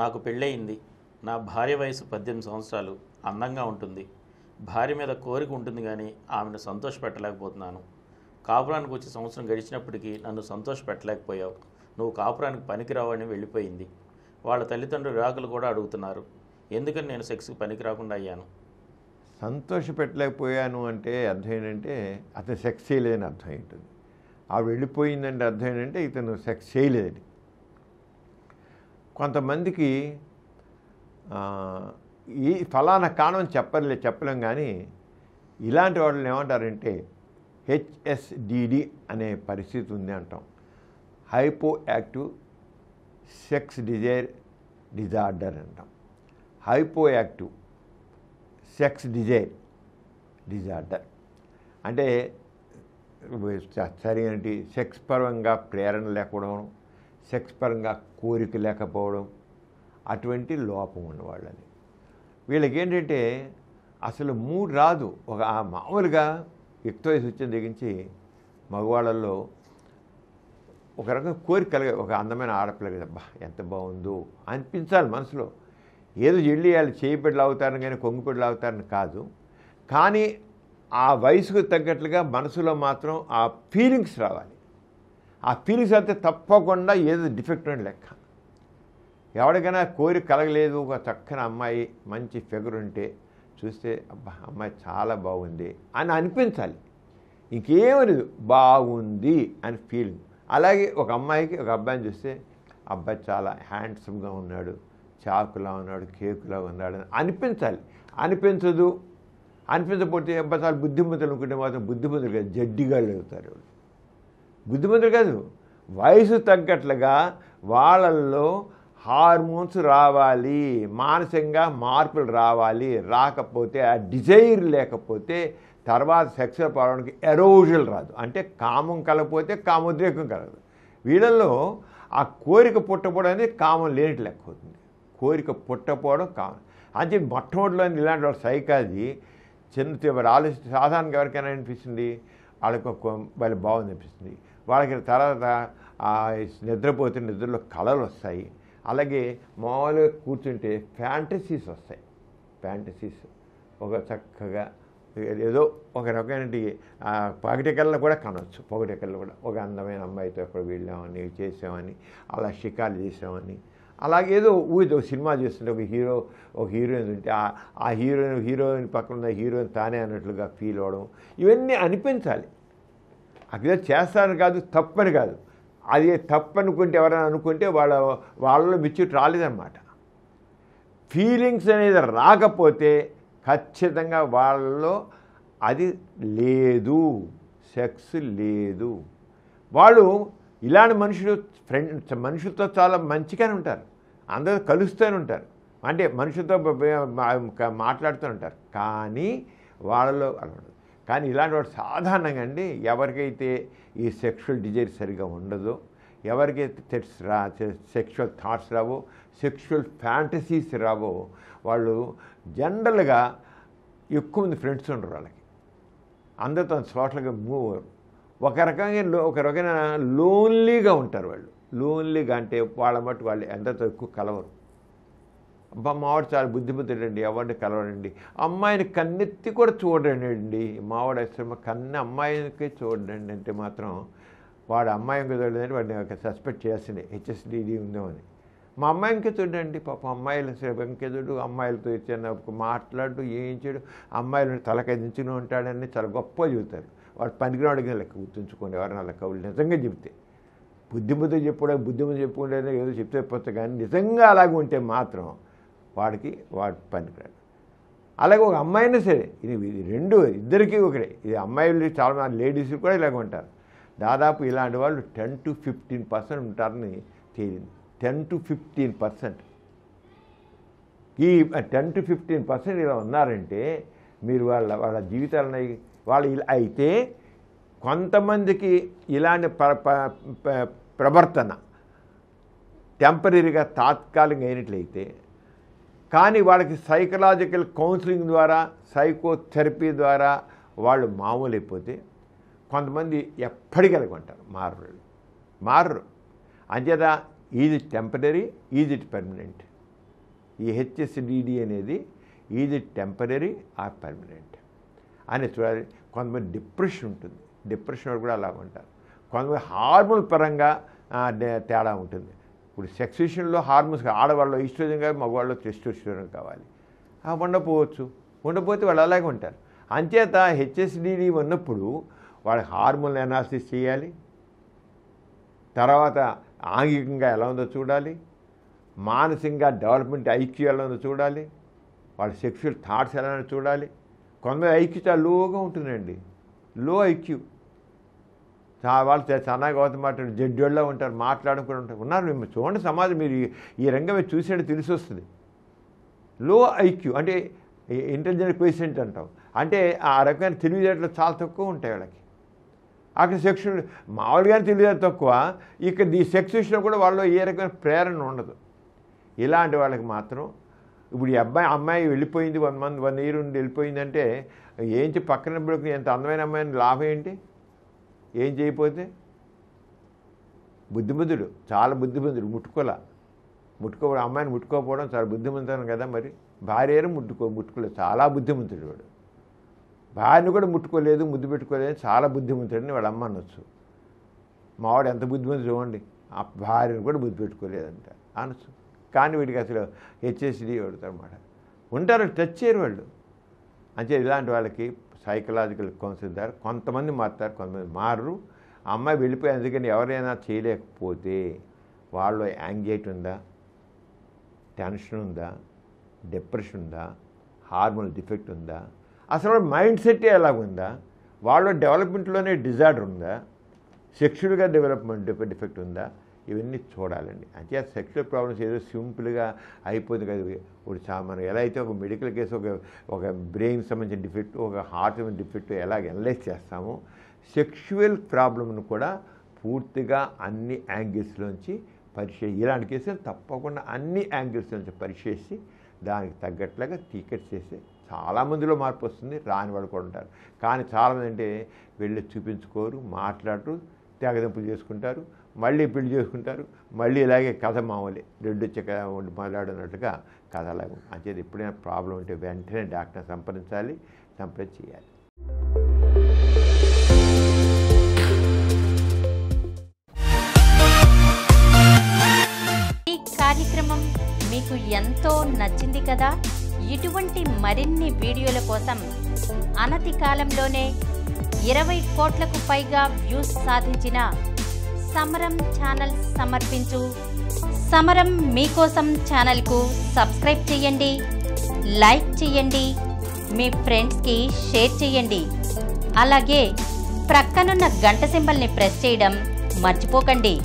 నాకు పెళ్ళయింది. నా భార్య వయసు 18 సంవత్సరాలు. అందంగా ఉంటుంది. భార్య మీద కోరిక ఉంటుంది కానీ ఆమెను సంతోషపెట్టలేకపోతున్నాను. కాపురానికి వచ్చి సంవత్సరం గడిచినప్పటికీ నన్ను సంతోషపెట్టలేకపోయావు. నువ్వు కాపురానికి పనికిరావని వెళ్ళిపోయింది. వాళ్ళ తల్లిదండ్రులు విడాకులు కూడా అడుగుతున్నారు. ఎందుకని నేను సెక్స్కి పనికి రాకుండా అయ్యాను? సంతోషపెట్టలేకపోయాను అంటే అర్థం ఏంటంటే అతను సెక్స్ చేయలేదని అర్థం ఏంటుంది. ఆ వెళ్ళిపోయిందంటే అర్థం ఏంటంటే ఇతను సెక్స్ చేయలేదని. కొంతమందికి ఈ ఫలానా కారణం చెప్పలేం కానీ ఇలాంటి వాళ్ళని ఏమంటారంటే హెచ్ఎస్డిడి అనే పరిస్థితి ఉంది అంటాం. హైపో యాక్టివ్ సెక్స్ డిజార్డర్ అంటాం. హైపో యాక్టివ్ సెక్స్ డిజార్డర్ అంటే సరైనటి సెక్స్ పరంగా ప్రేరణ లేకపోవడం, సెక్స్ పరంగా కోరిక లేకపోవడం, అటువంటి లోపం ఉన్నవాళ్ళని. వీళ్ళకి ఏంటంటే అసలు మూడ్ రాదు. ఒక మామూలుగా యుక్త వయసు వచ్చిన దగ్గరించి మగవాళ్ళల్లో ఒక రకం కోరిక కలిగే, ఒక అందమైన ఆడపిల్ల కదబ్బా ఎంత బాగుందో అనిపించాలి మనసులో. ఏదో వెళ్ళి వాళ్ళు చేయి పెళ్ళి అవుతారని కానీ కొంగు పెళ్ళి అవుతారని కాదు, కానీ ఆ వయసుకు తగ్గట్లుగా మనసులో మాత్రం ఆ ఫీలింగ్స్ రావాలి. ఆ ఫీలింగ్స్ అయితే తప్పకుండా ఏదో డిఫెక్ట్ అని లెక్క. ఎవరికైనా కోరిక కలగలేదు, ఒక చక్కని అమ్మాయి మంచి ఫిగర్ ఉంటే చూస్తే అబ్బా అమ్మాయి చాలా బాగుంది అని అనిపించాలి. ఇంకేమలేదు, బాగుంది అని ఫీలింగ్. అలాగే ఒక అమ్మాయికి ఒక అబ్బాయిని చూస్తే అబ్బాయి చాలా హ్యాండ్సమ్గా ఉన్నాడు, చాకులా ఉన్నాడు, కేకులా ఉన్నాడు అని అనిపించాలి. అనిపించకపోతే అబ్బాయి చాలా బుద్ధిమంతులు అనుకుంటే మాత్రం బుద్ధిమంతులు కాదు, జడ్డిగాళ్ళు అవుతారు. బుద్ధిమంతులు కాదు, వయసు తగ్గట్లుగా వాళ్ళల్లో హార్మోన్స్ రావాలి, మానసికంగా మార్పులు రావాలి. రాకపోతే ఆ డిజైర్ లేకపోతే తర్వాత సెక్సువల్ ప్రాబ్లంకి ఎరోజల్ రాదు. అంటే కామం కలగకపోతే కామోద్రేకం కలగదు. వీళ్ళల్లో ఆ కోరిక పుట్టపోవడం అనేది కామం లేనిటి లెక్క అవుతుంది. కోరిక పుట్టపోవడం కామం. అంటే మొట్టమొదటిలో ఇలాంటి వాళ్ళ సైకాలజీ చిన్న ఆలోచన సాధారణంగా ఎవరికైనా అనిపిస్తుంది, వాళ్ళకి వాళ్ళు బాగుంది అనిపిస్తుంది. వాళ్ళకి తర్వాత నిద్రపోతే నిద్రలో కళలు వస్తాయి. అలాగే మామూలుగా కూర్చుంటే ఫ్యాంటసీస్ వస్తాయి. ఫ్యాంటసీస్ ఒక చక్కగా ఏదో ఒక రకమైన పగటికల్లో కూడా కనవచ్చు. పగటికల్లో కూడా ఒక అందమైన అమ్మాయితో ఎక్కడ వెళ్ళామని చేసామని, అలా షికారు చేసామని, అలాగేదో ఊరితో సినిమా చేస్తుంటే ఒక హీరోయిన్ ఉంటే ఆ హీరోయిన్ పక్కన ఉన్న హీరోయిన్ తానే అన్నట్లుగా ఫీల్ అవ్వడం, ఇవన్నీ అనిపించాలి. అదే చేస్తారని కాదు, తప్పని కాదు. అది తప్పనుకుంటే ఎవరైనా అనుకుంటే వాళ్ళలో మెచ్యూరిటీ రాలేదన్నమాట. ఫీలింగ్స్ అనేది రాకపోతే ఖచ్చితంగా వాళ్ళలో అది లేదు, సెక్స్ లేదు. వాళ్ళు ఇలాంటి మనుషులతో చాలా మంచిగానే ఉంటారు, అందరూ కలుస్తూనే ఉంటారు, అంటే మనుషులతో మాట్లాడుతూ ఉంటారు. కానీ వాళ్ళలో అలవాటు. కానీ ఇలాంటి వాడు సాధారణంగా అండి ఎవరికైతే ఈ సెక్షువల్ డిజైర్ సరిగా ఉండదో, ఎవరికైతే సెక్షువల్ థాట్స్ రావో, సెక్షువల్ ఫ్యాంటసీస్ రావో, వాళ్ళు జనరల్గా ఎక్కువ మంది ఫ్రెండ్స్ ఉండరు. వాళ్ళకి అందరితో సోషల్గా మూవ్ అవ్వరు. ఒక రకమైన లోన్లీగా ఉంటారు. వాళ్ళు లోన్లీగా అంటే వాళ్ళ మట్టు వాళ్ళు అందరితో ఎక్కువ కలవరు. అబ్బా మావాడు చాలా బుద్ధిమంతుడండి, ఎవరిని కలవడండి, అమ్మాయిని కన్నెత్తి కూడా చూడండి, మావాడు అసలు అమ్మాయికి చూడండి అంటే మాత్రం వాడు అమ్మాయి ఇంకా చూడలేదని వాడిని సస్పెక్ట్ చేయాల్సిందే, హెచ్ఎస్డిడి ఉందామని. మా అమ్మాయి ఇంకే చూడండి, పాపం అమ్మాయిలు ఇంకే చూడు, అమ్మాయిలతో చిన్న మాట్లాడు, ఏం చేయడు, అమ్మాయిలు తలకదించుకుని ఉంటాడని చాలా గొప్పగా చెబుతారు. వాడు పనికిరాడిగా లెక్క గుర్తుంచుకోండి. ఎవరైనా లెక్క వాళ్ళు నిజంగా చెబితే, బుద్ధిమంతులు చెప్పుకుంటే ఏదో చెప్తే పోతే, కానీ నిజంగా అలాగే ఉంటే మాత్రం వాడు పనికిరాడు. అలాగే ఒక అమ్మాయినా సరే, ఇది ఇద్దరికీ ఒకటే. ఇది అమ్మాయిలు చాలా లేడీస్ కూడా ఇలాగ ఉంటారు. దాదాపు ఇలాంటి వాళ్ళు 10 to 15% ఉంటారని తేలింది. 10 to 15%. ఈ 10 to 15% ఇలా ఉన్నారంటే మీరు వాళ్ళ జీవితాలని వాళ్ళు అయితే కొంతమందికి ఇలాంటి ప్రవర్తన టెంపరీగా తాత్కాలికంగా అయినట్లయితే, కానీ వాళ్ళకి సైకలాజికల్ కౌన్సిలింగ్ ద్వారా, సైకోథెరపీ ద్వారా వాళ్ళు మామూలు అయిపోతే, కొంతమంది ఎప్పటికీ ఉంటారు, మారరు. అంచేత is it temporary, is it permanent. ఈ హెచ్ఎస్డిడి అనేది ఇది టెంపరీ ఆర్ పర్మనెంట్ అని చూడాలి. కొంతమంది డిప్రెషన్ ఉంటుంది, డిప్రెషన్ కూడా అలా ఉంటారు. కొంతమంది హార్మోన్ పరంగా తేడా ఉంటుంది. ఇప్పుడు సెక్స్ విషయంలో హార్మోన్స్ ఆడవాళ్ళు ఈస్ట్రోజన్ కావాలి, మగవాళ్ళు టెస్టోస్టెరాన్ కావాలి. ఉండకపోవచ్చు, ఉండకపోతే వాళ్ళు అలాగే ఉంటారు. అంచేత హెచ్ఎస్డిడి ఉన్నప్పుడు వాళ్ళ హార్మోన్ అనాలిసిస్ చేయాలి. తర్వాత ఆంగికంగా ఎలా ఉందో చూడాలి, మానసికంగా డెవలప్మెంట్ ఐక్యూ ఎలా ఉందో చూడాలి, వాళ్ళ సెక్షువల్ థాట్స్ ఎలా ఉందో చూడాలి. కొంతమంది ఐక్యూ చాలా లోగా ఉంటుందండి, లో ఐక్యూ. వాళ్ళు సన్నగా అవుతా మాట్లాడు జడ్డోళ్ళ ఉంటారు, మాట్లాడుకుని ఉంటారు. ఉన్నారు మేము చూడండి సమాజం, మీరు ఈ రంగం మీరు చూసేది తెలిసి వస్తుంది. లో ఐక్యూ అంటే ఇంటెలిజెంట్ కోఎఫిషియంట్ అంటాం, అంటే ఆ రకమైన తెలివితేటలు చాలా తక్కువ ఉంటాయి వాళ్ళకి. అక్కడ సెక్షువల్ మామూలుగానే తెలివితేటలు తక్కువ, ఇక్కడ ఈ సెక్స్ విషయంలో కూడా వాళ్ళు ఏ రకమైన ప్రేరణ ఉండదు. ఇలాంటి వాళ్ళకి మాత్రం ఇప్పుడు ఈ అమ్మాయి వెళ్ళిపోయింది 1 year ఉండి వెళ్ళిపోయిందంటే ఏంటి పక్కన బిడ్డకు ఎంత అందమైన అమ్మాయిని లాభం ఏంటి? ఏం చేయకపోతే బుద్ధిమంతుడు, చాలా బుద్ధిమంతుడు. అమ్మాయిని ముట్టుకోకపోవడం చాలా బుద్ధిమంతుడు కదా. మరి భార్యను ముట్టుకోలేదు, చాలా బుద్ధిమంతుడు వాడు. భార్యను కూడా ముట్టుకోలేదు, ముద్దు పెట్టుకోలేదు, చాలా బుద్ధిమంతుడని వాళ్ళ అమ్మ అనొచ్చు. మావాడు ఎంత బుద్ధిమంతుడు చూడండి, ఆ భార్యను కూడా ముద్దు పెట్టుకోలేదంట అనొచ్చు. కానీ వీడికి అసలు హెచ్ఎస్డి పడతారన్నమాట. ఉంటారు, టచ్ చేయరు వాళ్ళు. అంటే ఇలాంటి వాళ్ళకి సైకలాజికల్ కౌన్సిలింగ్ ద్వారా కొంతమంది మారుతారు, కొంతమంది మారరు. ఆ అమ్మాయి వెళ్ళిపోయి అందుకని ఎవరైనా చేయలేకపోతే వాళ్ళు యాంగ్జైటీ ఉందా, టెన్షన్ ఉందా, డిప్రెషన్ ఉందా, హార్మోన్ డిఫెక్ట్ ఉందా, అసలు మైండ్ సెట్ ఎలాగుందా, వాళ్ళ డెవలప్మెంట్లోనే డిజార్డర్ ఉందా, సెక్షువల్గా డెవలప్మెంట్ డిఫెక్ట్ ఉందా, ఇవన్నీ చూడాలండి. అంటే సెక్షువల్ ప్రాబ్లమ్స్ ఏదో సింపుల్గా అయిపోతుంది కదా. ఇప్పుడు మనం ఎలా అయితే ఒక మెడికల్ కేసు ఒక బ్రెయిన్ సంబంధించిన డిఫెక్ట్, ఒక హార్ట్ సంబంధించిన డిఫెక్ట్ ఎలాగ అనలైజ్ చేస్తామో, సెక్షువల్ ప్రాబ్లమ్ను కూడా పూర్తిగా అన్ని యాంగిల్స్లోంచి ఇలాంటి కేసులు తప్పకుండా అన్ని యాంగిల్స్ నుంచి పరిశీలించి దానికి తగ్గట్లుగా టికెట్స్ చేస్తే చాలామందిలో మార్పు వస్తుంది. రాని వాళ్ళు కూడా ఉంటారు. కానీ చాలామంది అంటే వెళ్ళి చూపించుకోరు, మాట్లాడరు, తెగదింపులు చేసుకుంటారు, మళ్ళీ పెళ్లి చేసుకుంటారు, మళ్ళీ ఇలాగే కథ మామూలే రెడ్డు వచ్చే మాట్లాడినట్టుగా కథ అలాగే. అంచేది ఎప్పుడైనా ప్రాబ్లం ఉంటే వెంటనే డాక్టర్ని సంప్రదించాలి, చేయాలి. ఈ కార్యక్రమం మీకు ఎంతో నచ్చింది కదా. ఇటువంటి మరిన్ని వీడియోల కోసం అనతి కాలంలోనే 20 కోట్లకు పైగా వ్యూస్ సాధించిన సమరం ఛానల్ సమర్పించు సమరం మీకోసం ఛానల్కు సబ్స్క్రైబ్ చేయండి, లైక్ చేయండి, మీ ఫ్రెండ్స్కి షేర్ చేయండి. అలాగే ప్రక్కనున్న గంట సింబల్ని ప్రెస్ చేయడం మర్చిపోకండి.